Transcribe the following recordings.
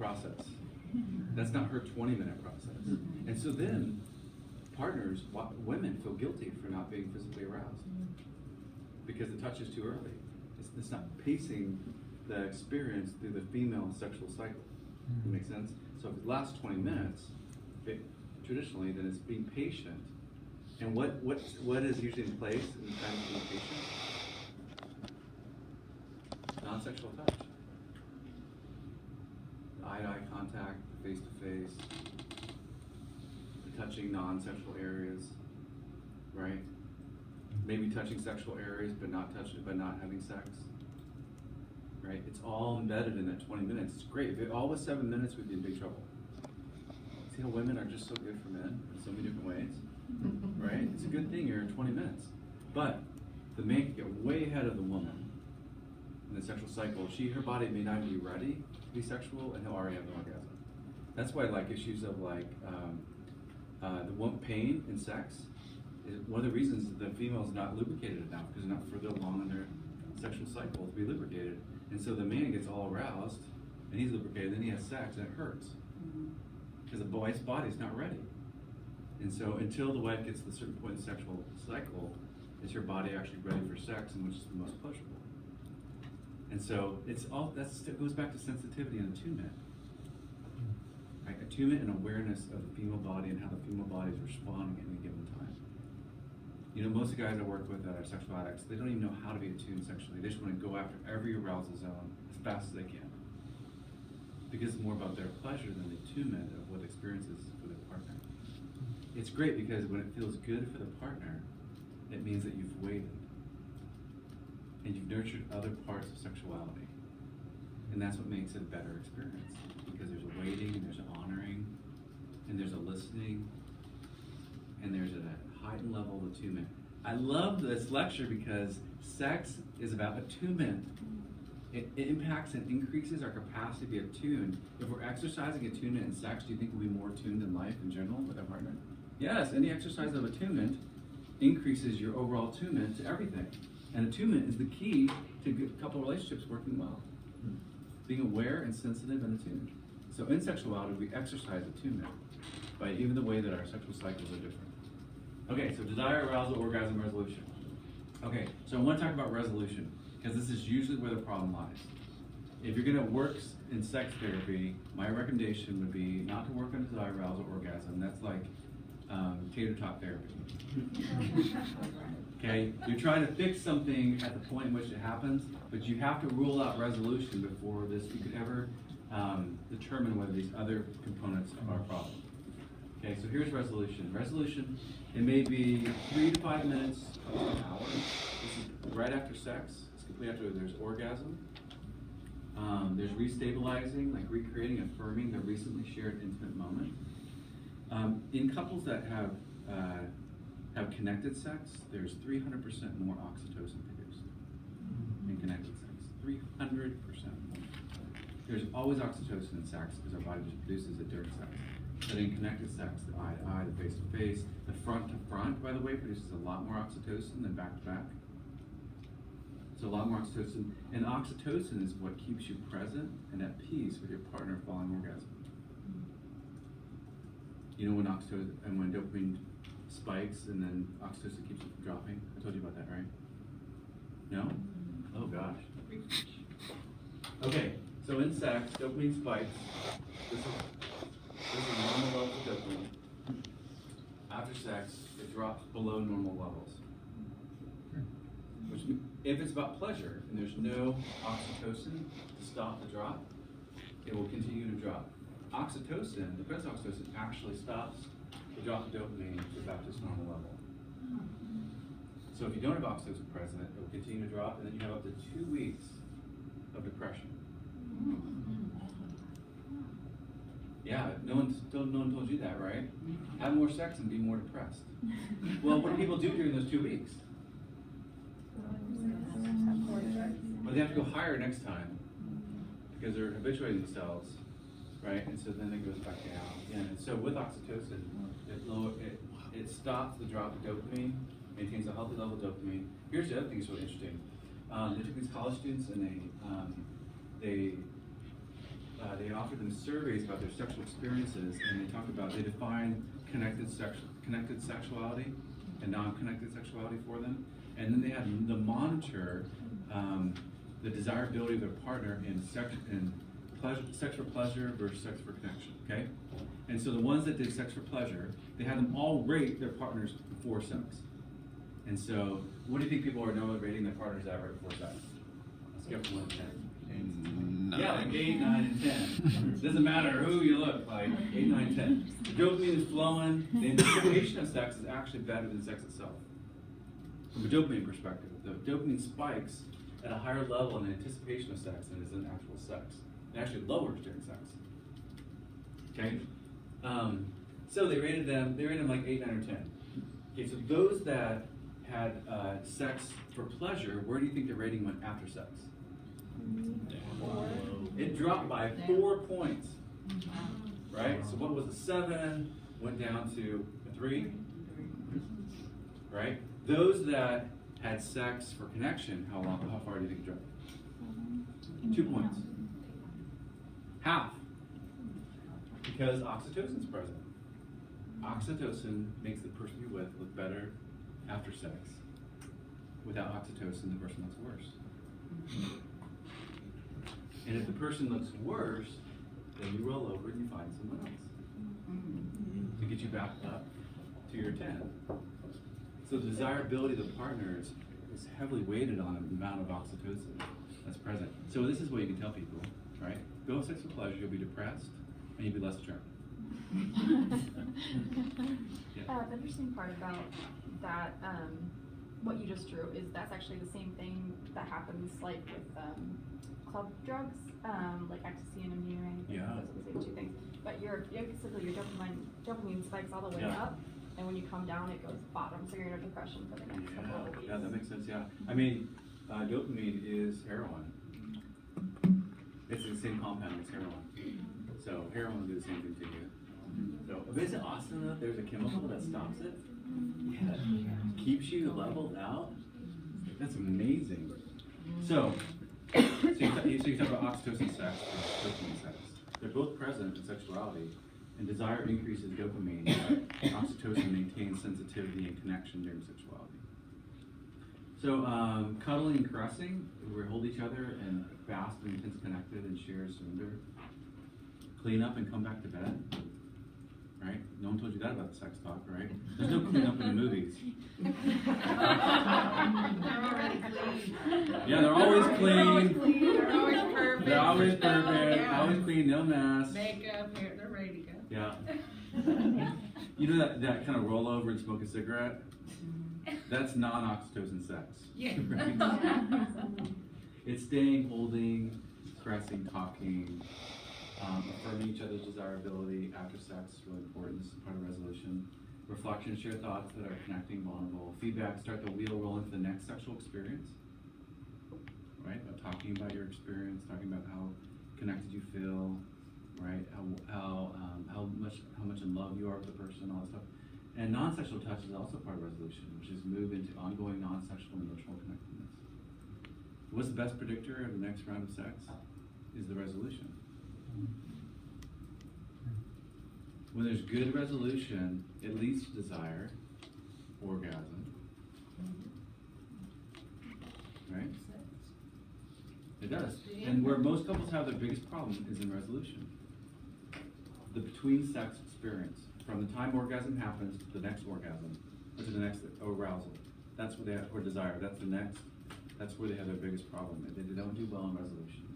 process. That's not her 20-minute process. And so then partners, women feel guilty for not being physically aroused because the touch is too early. It's not pacing the experience through the female sexual cycle. Does that make sense? So if it lasts 20 minutes, traditionally, then it's being patient. And what is usually in place in the time of being patient? Non-sexual touch. Eye-to-eye contact, face-to-face, touching non-sexual areas, right? Maybe touching sexual areas, but not having sex, right? It's all embedded in that 20 minutes. It's great. If it all was 7 minutes, we'd be in big trouble. See how women are just so good for men in so many different ways, right? It's a good thing you're in 20 minutes. But the man can get way ahead of the woman in the sexual cycle. Her body may not be ready to be sexual, and he'll already have an orgasm. That's why issues of the pain in sex is one of the reasons that the female is not lubricated enough, because they're not further along in their sexual cycle to be lubricated. And so the man gets all aroused and he's lubricated, then he has sex and it hurts because the wife's body's not ready. And so until the wife gets to a certain point in the sexual cycle, is her body actually ready for sex, and which is the most pleasurable. And so it goes back to sensitivity and attunement. Right? Attunement and awareness of the female body and how the female body is responding at any given time. You know, most of the guys I work with that are sexual addicts, they don't even know how to be attuned sexually. They just want to go after every arousal zone as fast as they can. Because it's more about their pleasure than the attunement of what the experience is for their partner. It's great because when it feels good for the partner, it means that you've waited. And you've nurtured other parts of sexuality. And that's what makes it a better experience. Because there's a waiting, and there's an honoring, and there's a listening, and there's a heightened level of attunement. I love this lecture because sex is about attunement. It impacts and increases our capacity to be attuned. If we're exercising attunement in sex, do you think we'll be more attuned in life in general with our partner? Yes, any exercise of attunement increases your overall attunement to everything. And attunement is the key to couple relationships working well. Being aware and sensitive and attuned. So in sexuality, we exercise attunement by even the way that our sexual cycles are different. Okay, so desire, arousal, orgasm, resolution. Okay, so I want to talk about resolution, because this is usually where the problem lies. If you're going to work in sex therapy, my recommendation would be not to work on desire, arousal, orgasm. That's like tater tot therapy. Okay, you're trying to fix something at the point in which it happens, but you have to rule out resolution before you could ever determine whether these other components are a problem. Okay, so here's resolution. Resolution, it may be 3 to 5 minutes to an hour. This is right after sex. It's completely after there's orgasm. There's restabilizing, like recreating, affirming the recently shared intimate moment. In couples that have connected sex, there's 300% more oxytocin produced in connected sex. 300% more. There's always oxytocin in sex because our body just produces it during sex. But in connected sex, the eye to eye, the face to face, the front to front, by the way, produces a lot more oxytocin than back to back. So a lot more oxytocin. And oxytocin is what keeps you present and at peace with your partner following orgasm. You know when oxytocin and when dopamine spikes and then oxytocin keeps you from dropping? I told you about that, right? No? Oh gosh. Okay, so in sex, dopamine spikes. This is normal levels of dopamine. After sex, it drops below normal levels. Which, if it's about pleasure and there's no oxytocin to stop the drop, it will continue to drop. Oxytocin, the presence of oxytocin, actually stops the drop of dopamine to back to its normal level. So if you don't have oxytocin present, it will continue to drop, and then you have up to 2 weeks of depression. Yeah, no one told you that, right? Have more sex and be more depressed. Well, what do people do during those 2 weeks? Well, they have to go higher next time because they're habituating themselves, right? And so then it goes back down again. And so with oxytocin, it stops the drop of dopamine, maintains a healthy level of dopamine. Here's the other thing that's really interesting. They took these college students and they they offer them surveys about their sexual experiences, and they define connected sexuality and non-connected sexuality for them, and then they have them monitor the desirability of their partner in sex for pleasure versus sex for connection. Okay, and so the ones that did sex for pleasure, they had them all rate their partners before sex. And so, what do you think people are normally rating their partners at right before sex? Let's get from 1 to 10. 9. Yeah, like 8, 9, and 10. Doesn't matter who you look, like 8, 9, 10. The dopamine is flowing. The anticipation of sex is actually better than sex itself. From a dopamine perspective, the dopamine spikes at a higher level in the anticipation of sex than it is in actual sex. It actually lowers during sex. Okay? So they rated them like 8, 9, or 10. Okay, so those that had sex for pleasure, where do you think the rating went after sex? It dropped by 4 points. Right? So what was a 7 went down to a 3. Right? Those that had sex for connection, how far do you think it dropped? 2 points. Half. Because oxytocin's present. Oxytocin makes the person you're with look better after sex. Without oxytocin, the person looks worse. And if the person looks worse, then you roll over and you find someone else to get you back up to your 10. So the desirability of the partners is heavily weighted on the amount of oxytocin that's present. So this is what you can tell people, right? Go have sex for pleasure, you'll be depressed, and you'll be less attractive. Yeah. The interesting part about that, what you just drew, is that's actually the same thing that happens like with club drugs, like ecstasy and MDMA. Yeah. Those are the same two things. But basically your dopamine spikes all the way Yeah. up, and when you come down, it goes bottom. So you're in a depression for the next couple of weeks. Yeah, that makes sense. Yeah, I mean, dopamine is heroin. It's the same compound as heroin. So heroin will do the same thing to you. So, isn't it awesome that there's a chemical that stops it? Yeah, keeps you leveled out. That's amazing. So you talk about oxytocin sex and dopamine sex. They're both present in sexuality, and desire increases dopamine, but oxytocin maintains sensitivity and connection during sexuality. So cuddling and caressing, we hold each other and fast and intense connected and share surrender. Clean up and come back to bed. Right? No one told you that about the sex talk, right? There's no clean up in the movies. They're already clean. Yeah, they're always clean. They're always perfect. They're always perfect. Yeah. Always clean, no mess. Makeup, hair, they're ready to go. Yeah. You know that kind of roll over and smoke a cigarette? That's non-oxytocin sex. Yeah. Right? It's staying, holding, caressing, talking, affirming each other's desirability after sex is really important. This is part of resolution. Reflection, share thoughts that are connecting, vulnerable. Feedback, start the wheel rolling for the next sexual experience. Right? Talking about your experience, talking about how connected you feel, right? How much in love you are with the person, all that stuff. And non-sexual touch is also part of resolution, which is move into ongoing non-sexual emotional connectedness. What's the best predictor of the next round of sex? Is the resolution. When there's good resolution, it leads to desire, orgasm. Right? It does. And where most couples have their biggest problem is in resolution. The between sex experience. From the time orgasm happens to the next orgasm, or to the next arousal. That's where they have, or desire. That's where they have their biggest problem. They don't do well in resolution.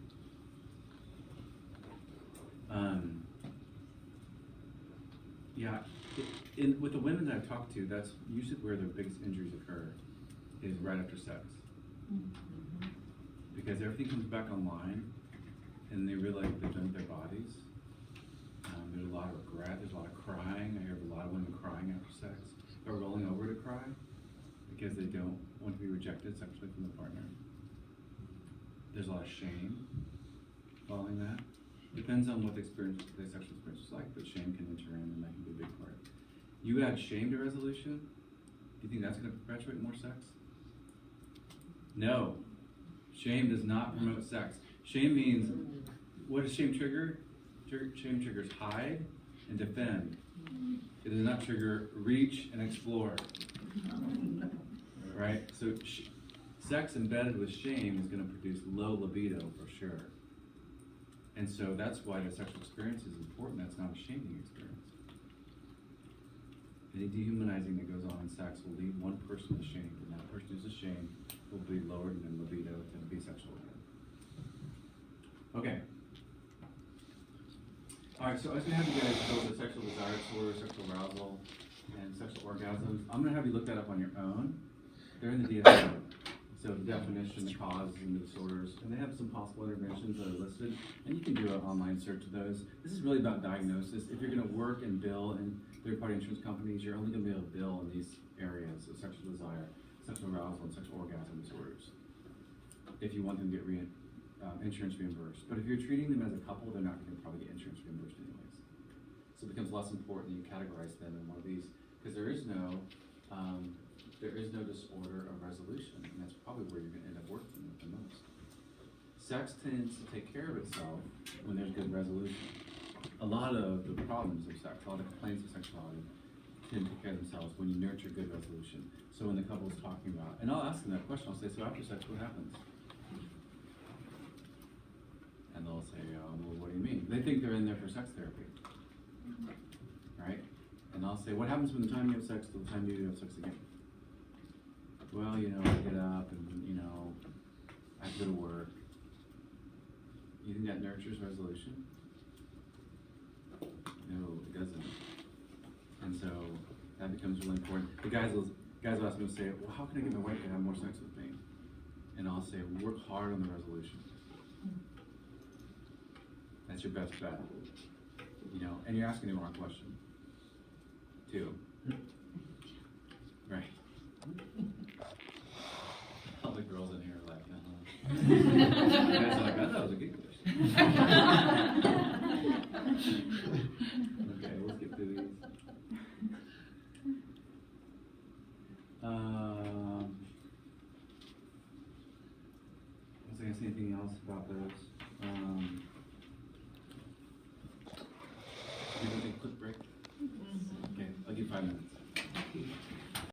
With the women that I've talked to, that's usually where their biggest injuries occur, is right after sex. Because everything comes back online, and they realize they've done their bodies. There's a lot of regret, there's a lot of crying. I hear a lot of women crying after sex. They're rolling over to cry because they don't want to be rejected sexually from the partner. There's a lot of shame following that. Depends on what the sexual experience is like, but shame can enter in, and that can be a big part. You add shame to resolution, do you think that's going to perpetuate more sex? No. Shame does not promote sex. Shame means what does shame trigger? Shame triggers hide and defend. It does not trigger reach and explore. Right? So sex embedded with shame is going to produce low libido for sure. And so that's why the sexual experience is important. That's not a shaming experience. Any dehumanizing that goes on in sex will lead one person to shame, and that person who's ashamed will be lowered in libido to be sexual again. Okay. Alright, so I was going to have you guys go to sexual desire disorder, sexual arousal, and sexual orgasms. I'm going to have you look that up on your own. They're in the DSM. So the definition, the causes, and the disorders, and they have some possible interventions that are listed, and you can do an online search of those. This is really about diagnosis. If you're going to work and bill in third-party insurance companies, you're only going to be able to bill in these areas of sexual desire, sexual arousal, and sexual orgasm disorders if you want them to get insurance reimbursed. But if you're treating them as a couple, they're not going to probably get insurance reimbursed anyways. So it becomes less important that you categorize them in one of these, because there is no disorder of resolution, and that's probably where you're going to end up working with the most. Sex tends to take care of itself when there's good resolution. A lot of the problems of sex, a lot of complaints of sexuality, tend to take care of themselves when you nurture good resolution. So when the couple's talking about, and I'll ask them that question, I'll say, so after sex, what happens? And they'll say, well, what do you mean? They think they're in there for sex therapy, right? And I'll say, what happens from the time you have sex to the time you have sex again? Well, I get up and, I have to go to work. You think that nurtures resolution? No, it doesn't. And so that becomes really important. The guys will ask me to say, well, how can I get my wife to have more sex with me? And I'll say, work hard on the resolution. That's your best bet. And you're asking the wrong question, too. Right. All the girls in here are like, You guys are like, I thought it was a good question. Okay, we'll skip through these. Was there anything else about those?